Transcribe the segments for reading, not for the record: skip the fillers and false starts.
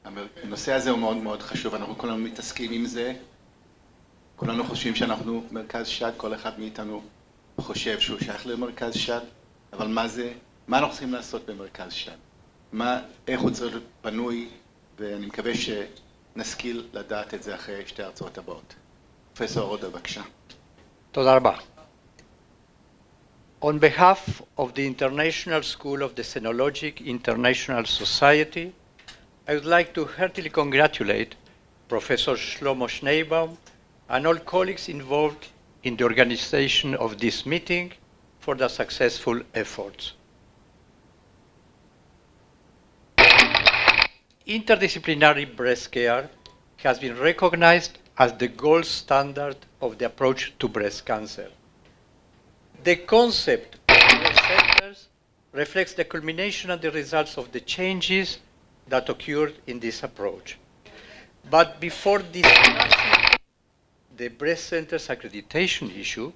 הנושא הזה הוא מאוד מאוד חשוב, אנחנו כולנו מתעסקים עם זה, כולנו חושבים שאנחנו מרכז שד, כל אחד מאיתנו חושב שהוא שייך למרכז שד, אבל מה זה, מה אנחנו צריכים לעשות במרכז שד? איך הוא צריך להיות בנוי, ואני מקווה שנשכיל לדעת את זה אחרי שתי ההרצאות הבאות. פרופסור אורדה, בבקשה. תודה רבה. On behalf of the International School of the Senologic International Society, I would like to heartily congratulate Professor Schneebaum and all colleagues involved in the organization of this meeting for their successful efforts. Interdisciplinary breast care has been recognized as the gold standard of the approach to breast cancer. The concept of breast centers reflects the culmination and the results of the changes that occurred in this approach. But before discussing the breast centers accreditation issue,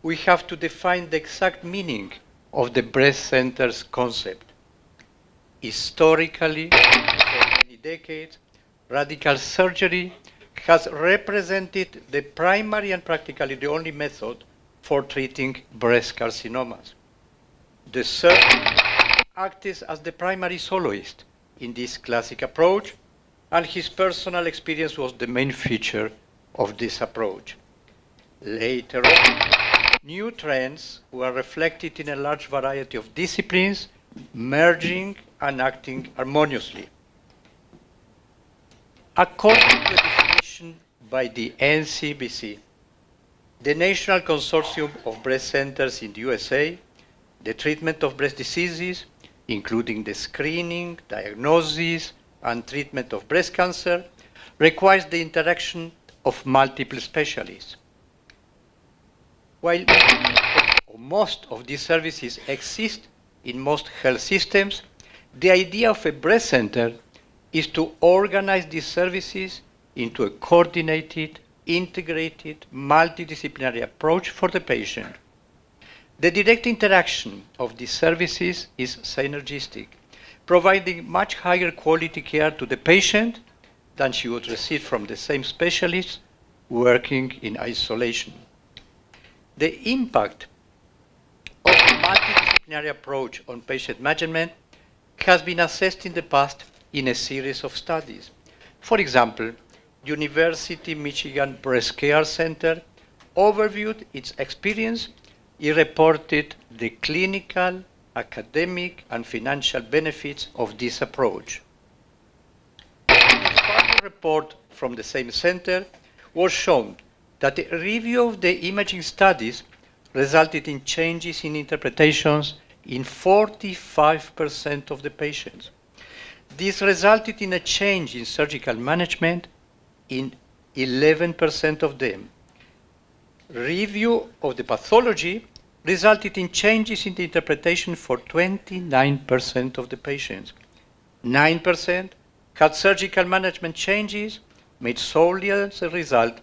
we have to define the exact meaning of the breast centers concept. Historically, for many decades, radical surgery has represented the primary and practically the only method for treating breast carcinomas. The surgeon acted as the primary soloist in this classic approach, and his personal experience was the main feature of this approach. Later on, new trends were reflected in a large variety of disciplines, merging and acting harmoniously. According to a definition by the NCBC, the National Consortium of Breast Centers in the USA, the treatment of breast diseases, including the screening, diagnosis, and treatment of breast cancer, requires the interaction of multiple specialists. While many or most of these services exist in most health systems, the idea of a breast center is to organize these services into a coordinated, integrated, multidisciplinary approach for the patient. The direct interaction of these services is synergistic, providing much higher quality care to the patient than she would receive from the same specialist working in isolation. The impact of the multidisciplinary approach on patient management has been assessed in the past in a series of studies. For example, University Michigan Breast Care Center overviewed its experience. It reported the clinical, academic, and financial benefits of this approach. In a further report from the same center was shown that a review of the imaging studies resulted in changes in interpretations in 45% of the patients. This resulted in a change in surgical management in 11% of them. Review of the pathology resulted in changes in the interpretation for 29% of the patients. 9% had surgical management changes made solely as a result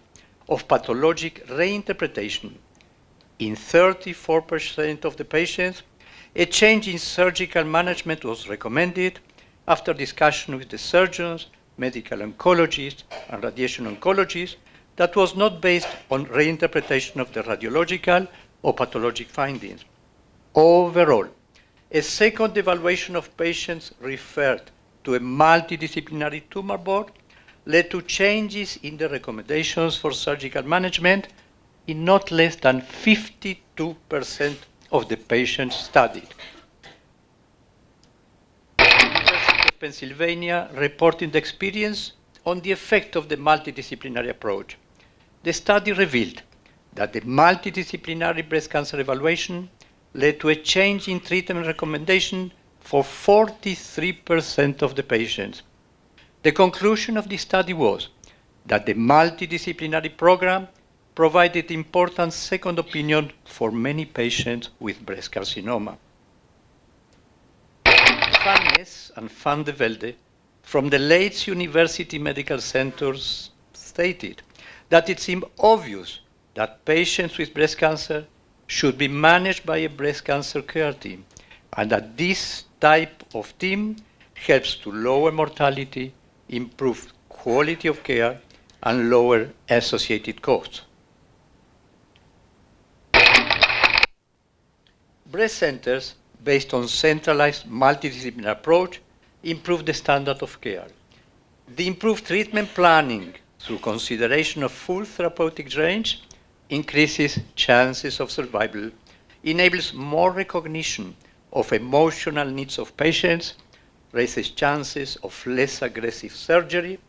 of pathologic reinterpretation. In 34% of the patients, a change in surgical management was recommended after discussion with the surgeons, medical oncologists, and radiation oncologists that was not based on reinterpretation of the radiological or pathologic findings. Overall, a second evaluation of patients referred to a multidisciplinary tumor board led to changes in the recommendations for surgical management in not less than 52% of the patients studied. The University of Pennsylvania reported the experience on the effect of the multidisciplinary approach. The study revealed that the multidisciplinary breast cancer evaluation led to a change in treatment recommendation for 43% of the patients. The conclusion of this study was that the multidisciplinary program provided important second opinion for many patients with breast carcinoma. Van Ness and Van de Velde from the Leeds University Medical Centers stated that it seemed obvious that patients with breast cancer should be managed by a breast cancer care team, and that this type of team helps to lower mortality, improved quality of care, and lower associated costs. Breast centers, based on centralized multidisciplinary approach, improve the standard of care. The improved treatment planning through consideration of full therapeutic range increases chances of survival, enables more recognition of emotional needs of patients, raises chances of less aggressive surgery,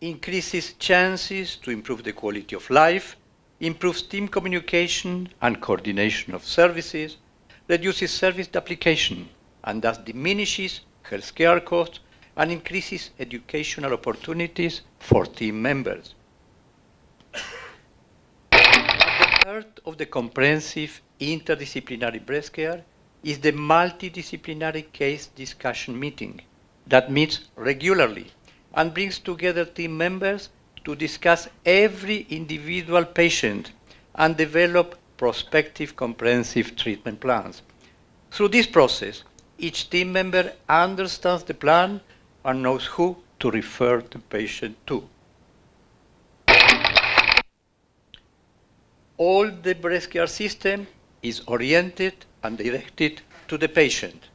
increases chances to improve the quality of life, improves team communication and coordination of services, reduces service duplication, and thus diminishes healthcare costs and increases educational opportunities for team members. At the heart of the comprehensive interdisciplinary breast care is the multidisciplinary case discussion meeting that meets regularly and brings together team members to discuss every individual patient and develop prospective comprehensive treatment plans. Through this process, each team member understands the plan and knows who to refer the patient to. All the breast care system is oriented and directed to the patient.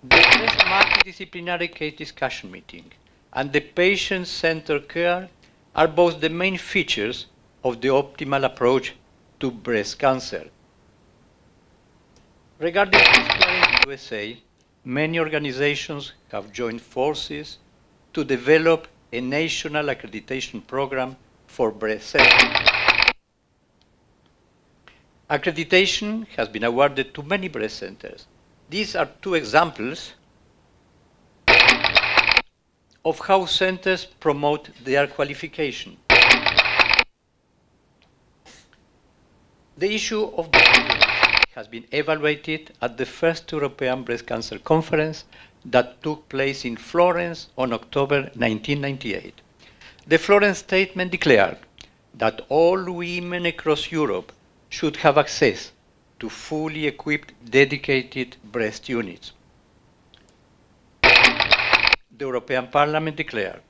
The breast multidisciplinary case discussion meeting and the patient-centered care are both the main features of the optimal approach to breast cancer. Regarding breast care in the USA, many organizations have joined forces to develop a national accreditation program for breast centers. Accreditation has been awarded to many breast centers. These are two examples of how centers promote their qualification. The issue of breast units has been evaluated at the first European Breast Cancer Conference that took place in Florence on October 1998. The Florence statement declared that all women across Europe should have access to fully equipped dedicated breast units. The European Parliament declared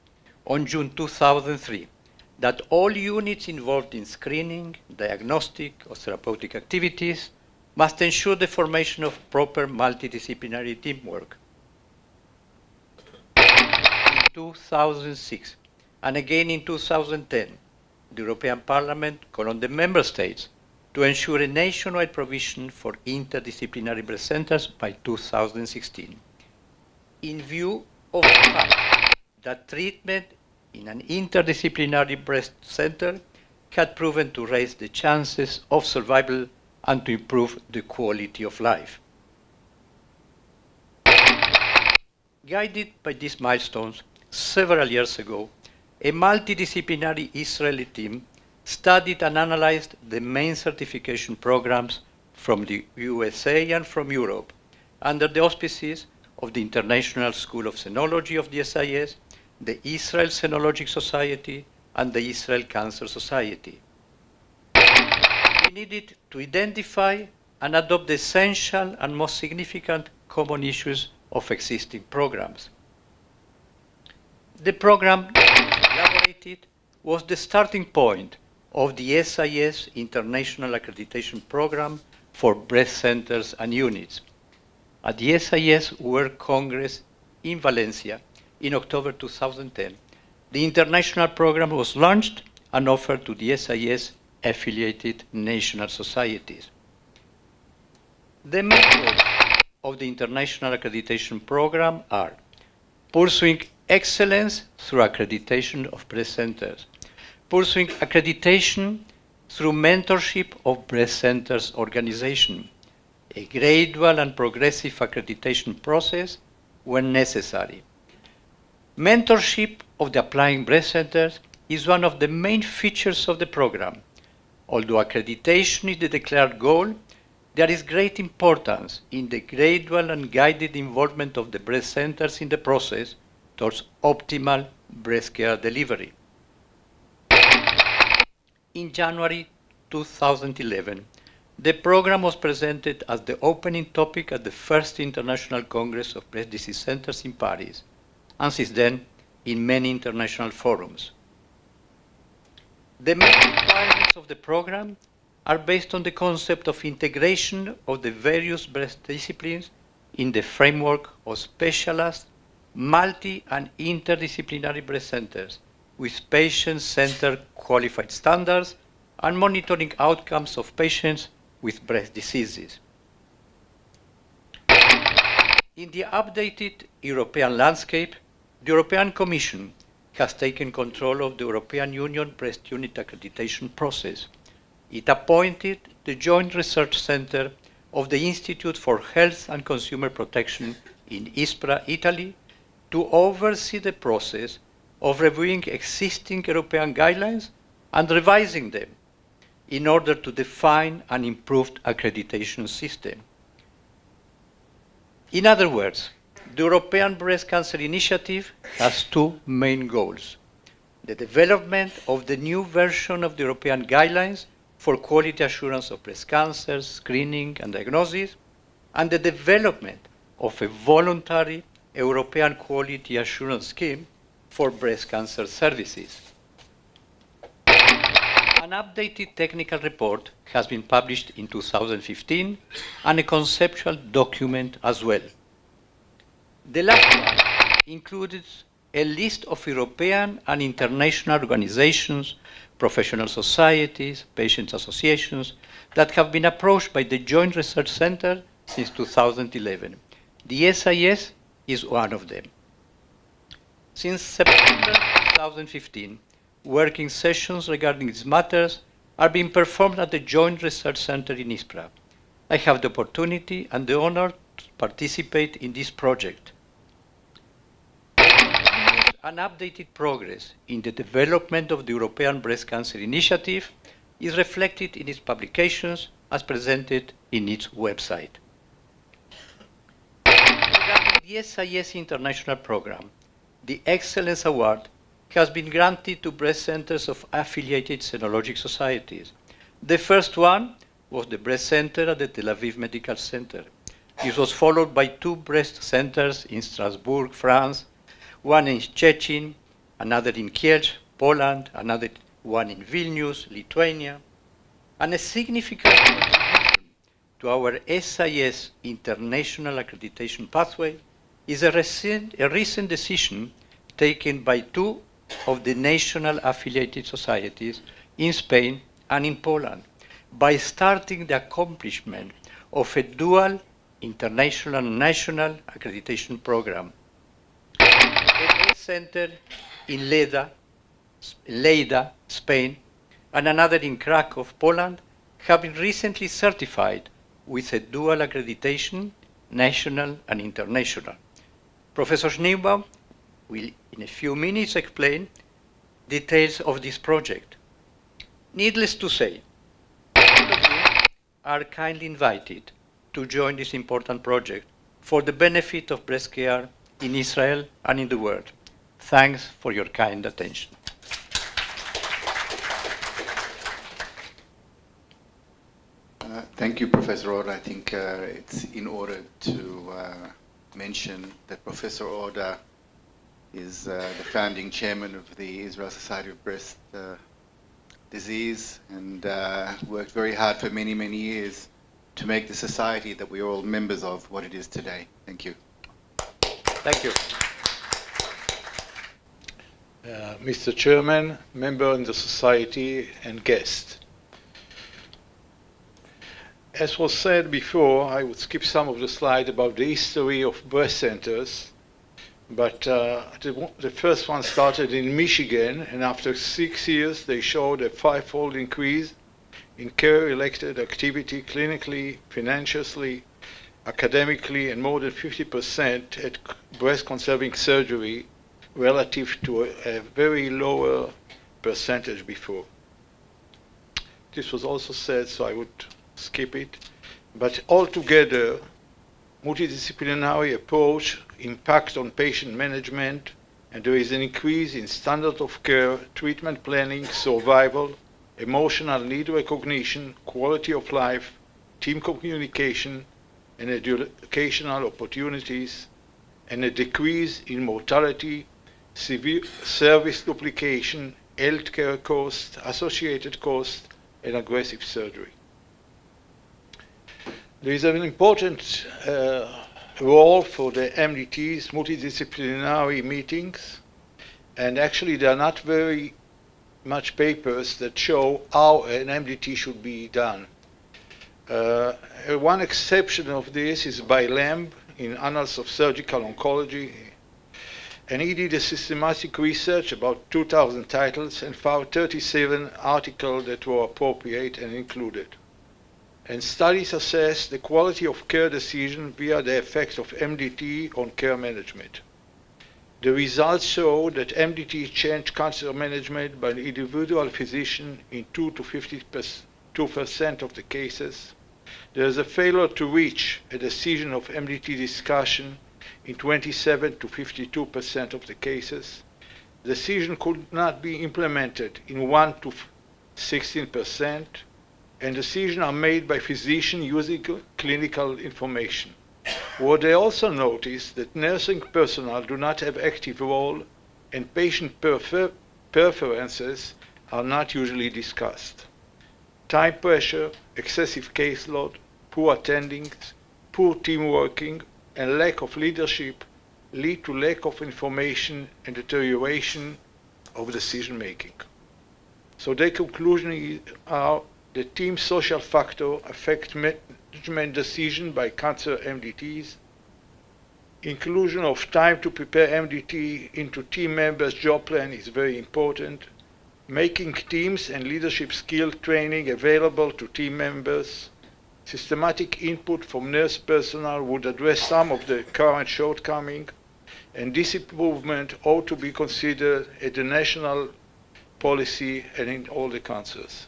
on June 2003 that all units involved in screening, diagnostic, or therapeutic activities must ensure the formation of proper multidisciplinary teamwork. In 2006 and again in 2010, the European Parliament called on the Member States to ensure a nationwide provision for interdisciplinary breast centers by 2016. In view of the fact that treatment in an interdisciplinary breast center had proven to raise the chances of survival and to improve the quality of life. Guided by these milestones, several years ago, a multidisciplinary Israeli team studied and analyzed the main certification programs from the USA and from Europe under the auspices of the International School of Senology of the SIS, the Israel Senologic Society, and the Israel Cancer Society. We needed to identify and adopt the essential and most significant common issues of existing programs. The program elaborated was the starting point of the SIS International Accreditation Program for breast centers and units. At the SIS World Congress in Valencia in October 2010, the international program was launched and offered to the SIS affiliated national societies. The main goals of the International Accreditation Program are pursuing excellence through accreditation of breast centers, pursuing accreditation through mentorship of breast centers organization, a gradual and progressive accreditation process when necessary. Mentorship of the applying breast centers is one of the main features of the program. Although accreditation is the declared goal, there is great importance in the gradual and guided involvement of the breast centers in the process towards optimal breast care delivery. In January 2011, The program was presented as the opening topic at the first International Congress of Breast Disease Centers in Paris, and since then in many international forums. The main requirements of the program are based on the concept of integration of the various breast disciplines in the framework of specialized, multi- and interdisciplinary breast centers with patient-centered qualified standards and monitoring outcomes of patients with breast diseases. In the updated European landscape, the European Commission has taken control of the European Union Breast Unit accreditation process. It appointed the Joint Research Center of the Institute for Health and Consumer Protection in Ispra, Italy, to oversee the process of reviewing existing European guidelines and revising them in order to define an improved accreditation system. In other words, the European Breast Cancer Initiative has two main goals: the development of the new version of the European guidelines for quality assurance of breast cancer, screening and diagnosis, and the development of a voluntary European quality assurance scheme for breast cancer services. An updated technical report has been published in 2015 and a conceptual document as well. The last one included a list of European and international organizations, professional societies, patient associations that have been approached by the Joint Research Center since 2011. The SIS is one of them. Since September 2015, working sessions regarding these matters are being performed at the Joint Research Center in Ispra. I have the opportunity and the honor to participate in this project. Continuous and updated progress in the development of the European Breast Cancer Initiative is reflected in its publications as presented in its website. Regarding the SIS International Program, the Excellence Award has been granted to breast centers of affiliated Senologic societies. The first one was the breast center at the Tel Aviv Medical Center. This was followed by two breast centers in Strasbourg, France, one in Szczecin, another in Kielce, Poland, another one in Vilnius, Lithuania, and a significant contribution to our SIS international accreditation pathway is a recent decision taken by two of the national affiliated societies in Spain and in Poland by starting the accomplishment of a dual international and national accreditation program. A breast center in Lleida, Spain, and another in Krakow, Poland, have been recently certified with a dual accreditation, national and international. Professor Schneebaum will in a few minutes explain details of this project. Needless to say, all of you are kindly invited to join this important project for the benefit of breast care in Israel and in the world. Thanks for your kind attention. Thank you, Professor Orda. I think it's in order to mention that Professor Orda is the founding chairman of the Israel Society of Breast Disease and worked very hard for many, many years to make the society that we are all members of what it is today. Thank you. Thank you. Mr. Chairman, member in the society, and guest. As was said before, I would skip some of the slides about the history of breast centers, but the first one started in Michigan, and after 6 years they showed a 5-fold increase in care-related activity clinically, financially, academically, and more than 50% at breast-conserving surgery relative to a very lower percentage before. This was also said, so I would skip it. But altogether, multidisciplinary approach impact on patient management, and there is an increase in standard of care, treatment planning, survival, emotional need recognition, quality of life, team communication, and educational opportunities, and a decrease in mortality, severe service duplication, healthcare costs, associated costs, and aggressive surgery. There is an important role for the MDTs, multidisciplinary meetings, and actually there are not very much papers that show how an MDT should be done. One exception of this is by Lamb in Annals of Surgical Oncology, and he did a systematic research about 2,000 titles and found 37 articles that were appropriate and included. And studies assess the quality of care decision via the effect of MDT on care management. The results show that MDT changed cancer management by the individual physician in 2 to 52% of the cases. There is a failure to reach a decision of MDT discussion in 27 to 52% of the cases. The decision could not be implemented in 1 to 16%, and decisions are made by physicians using clinical information. What they also noticed that nursing personnel do not have active role and patient preferences are not usually discussed. Time pressure, excessive caseload, poor attendings, poor team working, and lack of leadership lead to lack of information and deterioration of decision making. So their conclusion are the team social factor affect management decision by cancer MDTs. Inclusion of time to prepare MDT into team members' job plan is very important. Making teams and leadership skill training available to team members. Systematic input from nurse personnel would address some of the current shortcomings, and this improvement ought to be considered at the national policy and in all the cancers.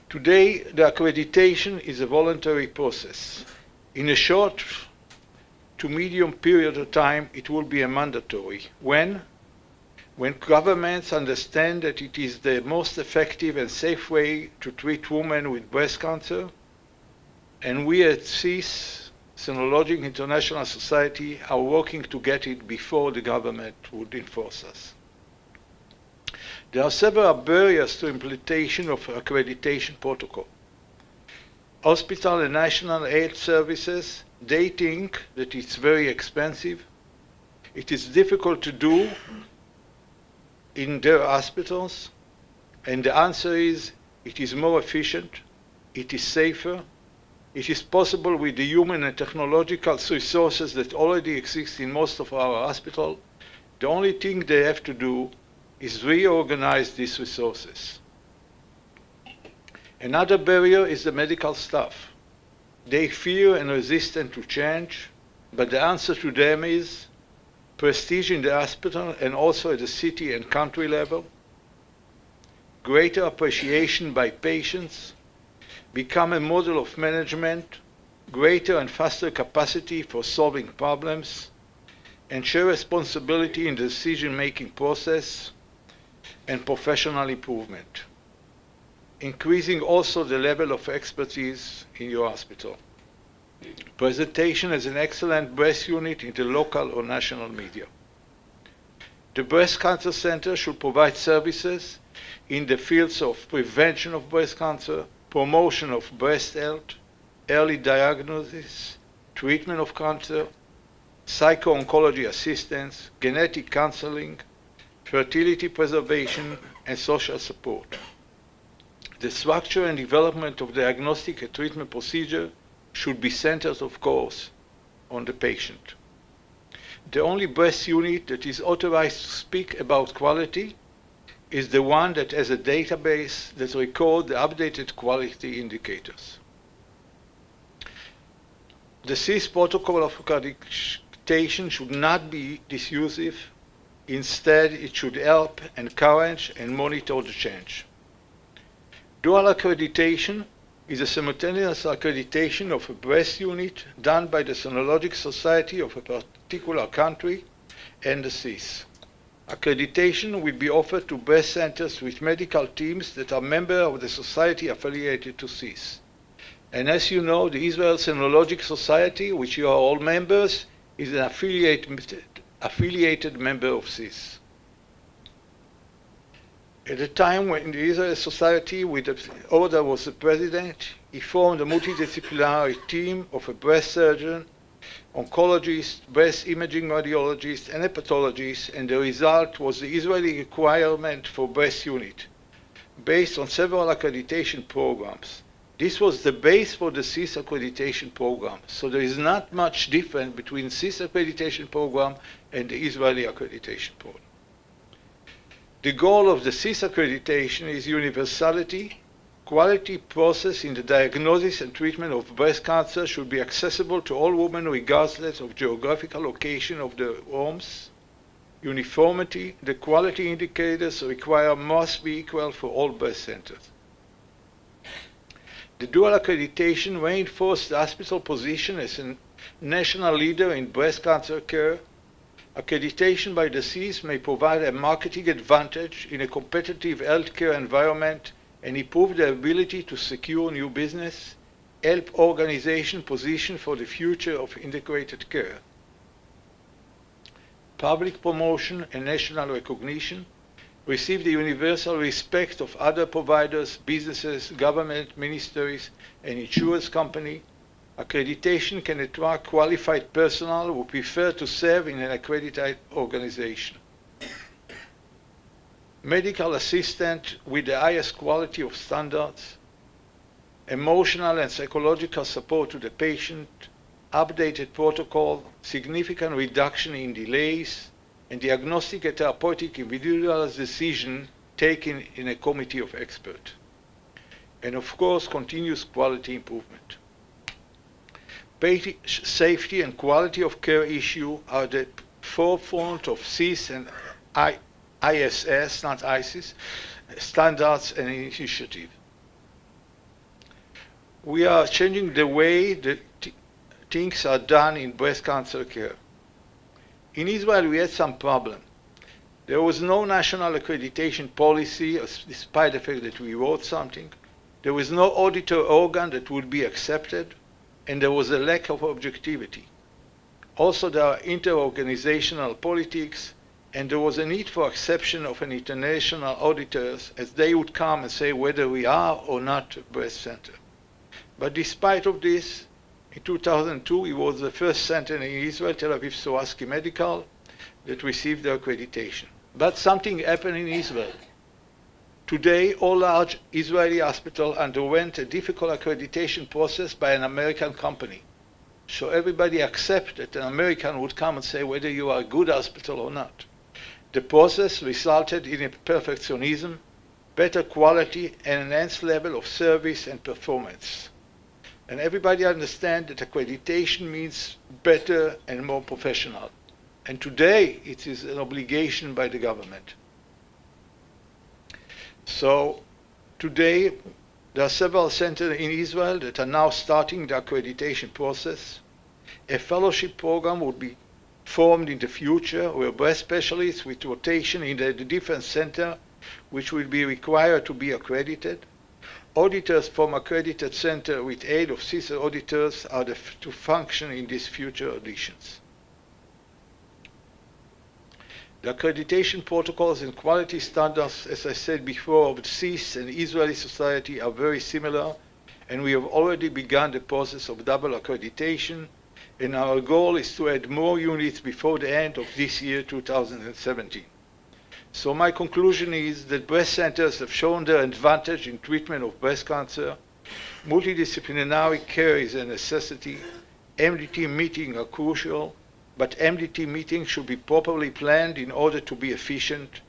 Today, the accreditation is a voluntary process. In a short to medium period of time, it will be a mandatory. When governments understand that it is the most effective and safe way to treat women with breast cancer, and we at CIS, Senologic International Society, are working to get it before the government would enforce us. There are several barriers to implementation of accreditation protocol. Hospital and national health services, they think that it's very expensive. It is difficult to do in their hospitals, and the answer is it is more efficient, it is safer, it is possible with the human and technological resources that already exist in most of our hospitals. The only thing they have to do is reorganize these resources. Another barrier is the medical staff. They fear and resistant to change, but the answer to them is prestige in the hospital and also at the city and country level, greater appreciation by patients, become a model of management, greater and faster capacity for solving problems, and share responsibility in the decision-making process, and professional improvement, increasing also the level of expertise in your hospital. Presentation as an excellent breast unit in the local or national media. The Breast Cancer Center should provide services in the fields of prevention of breast cancer, promotion of breast health, early diagnosis, treatment of cancer, psycho-oncology assistance, genetic counseling, fertility preservation, and social support. The structure and development of diagnostic and treatment procedure should be centered, of course, on the patient. The only breast unit that is authorized to speak about quality is the one that has a database that records the updated quality indicators. The CIS protocol of accreditation should not be dissuasive. Instead, it should help, encourage, and monitor the change. Dual accreditation is a simultaneous accreditation of a breast unit done by the Senologic Society of a particular country and the CIS. Accreditation will be offered to breast centers with medical teams that are members of the society affiliated to CIS. And as you know, the Israel Senologic Society, which you are all members, is an affiliated member of CIS. At the time when the Israel Society, with Orda was the president, he formed a multidisciplinary team of a breast surgeon, oncologist, breast imaging radiologist, and hepatologist, and the result was the Israeli requirement for breast unit, based on several accreditation programs. This was the base for the CIS accreditation program, so there is not much difference between CIS accreditation program and the Israeli accreditation program. The goal of the CIS accreditation is universality. Quality process in the diagnosis and treatment of breast cancer should be accessible to all women regardless of geographical location of their homes. Uniformity, the quality indicators required must be equal for all breast centers. The dual accreditation reinforced the hospital position as a national leader in breast cancer care. Accreditation by the CIS may provide a marketing advantage in a competitive healthcare environment and improve the ability to secure new business, help organization position for the future of integrated care. Public promotion and national recognition receive the universal respect of other providers, businesses, government, ministries, and insurance companies. Accreditation can attract qualified personnel who prefer to serve in an accredited organization. Medical assistant with the highest quality of standards, emotional and psychological support to the patient, updated protocol, significant reduction in delays, and diagnostic and therapeutic individualized decision taken in a committee of experts. And of course, continuous quality improvement. Patient safety and quality of care issue are the forefront of CIS and ISS, not ISIS, standards and initiative. We are changing the way that things are done in breast cancer care. In Israel, we had some problem. There was no national accreditation policy, despite the fact that we wrote something. There was no auditor organ that would be accepted, and there was a lack of objectivity. Also, there are inter-organizational politics, and there was a need for exception of an international auditors, as they would come and say whether we are or not a breast center. But despite of this, in 2002, it was the first center in Israel, Tel Aviv Sourasky Medical, that received the accreditation. But something happened in Israel. Today, all large Israeli hospitals underwent a difficult accreditation process by an American company. So everybody accepted that an American would come and say whether you are a good hospital or not. The process resulted in a perfectionism, better quality, and enhanced level of service and performance. And everybody understands that accreditation means better and more professional. And today, it is an obligation by the government. So today, there are several centers in Israel that are now starting the accreditation process. A fellowship program would be formed in the future where breast specialists with rotation in the different centers, which will be required to be accredited. Auditors from accredited center with aid of CIS auditors are to function in these future auditions. The accreditation protocols and quality standards, as I said before, of the CIS and Israeli society are very similar, and we have already begun the process of double accreditation, and our goal is to add more units before the end of this year, 2017. So my conclusion is that breast centers have shown their advantage in treatment of breast cancer. Multidisciplinary care is a necessity. MDT meetings are crucial, but MDT meetings should be properly planned in order to be efficient.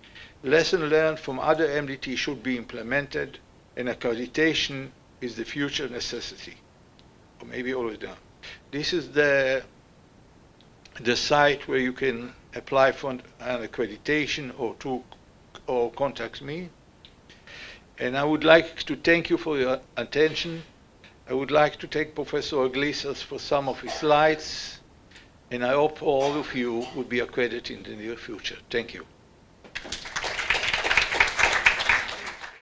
Lessons learned from other MDT should be implemented, and accreditation is the future necessity, or maybe already done. This is the site where you can apply for an accreditation or contact me. And I would like to thank you for your attention. I would like to thank Professor Iglesias for some of his slides, and I hope all of you will be accredited in the near future. Thank you.